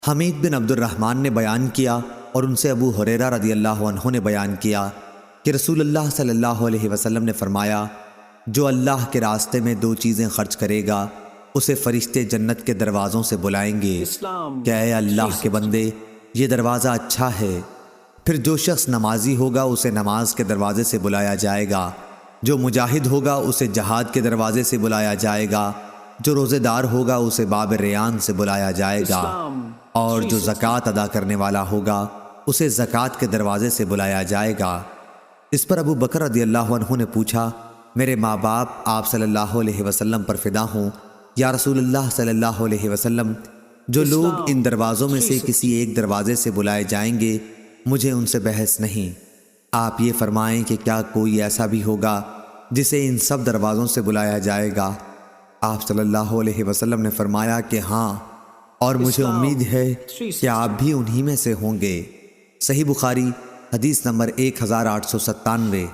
حمید بن عبد الرحمن نے بیان کیا اور ان سے ابو ہریرہ رضی اللہ عنہ نے بیان کیا کہ رسول اللہ صلی اللہ علیہ وسلم نے فرمایا، جو اللہ کے راستے میں 2 چیزیں خرچ کرے گا اسے فرشتے جنت کے دروازوں سے بلائیں گے کہ اے اللہ کے بندے، یہ دروازہ اچھا ہے۔ پھر جو شخص نمازی ہوگا اسے نماز کے دروازے سے بلایا جائے گا، جو مجاہد ہوگا اسے جہاد کے دروازے سے بلایا جائے گا، جو روزے دار ہوگا اسے باب ریان سے بلایا جائے گا، اور جو زکوٰۃ ادا کرنے والا ہوگا اسے زکوٰۃ کے دروازے سے بلایا جائے گا۔ اس پر ابو بکر رضی اللہ عنہ نے پوچھا، میرے ماں باپ آپ صلی اللہ علیہ وسلم پر فدا ہوں یا رسول اللہ صلی اللہ علیہ وسلم، جو لوگ ان دروازوں میں سے کسی ایک دروازے سے بلائے جائیں گے مجھے ان سے بحث نہیں، آپ یہ فرمائیں کہ کیا کوئی ایسا بھی ہوگا جسے ان سب دروازوں سے بلایا جائے گا؟ آپ صلی اللہ علیہ وسلم نے فرمایا کہ ہاں، اور مجھے امید ہے کہ آپ بھی انہی میں سے ہوں گے۔ صحیح بخاری حدیث نمبر 1897۔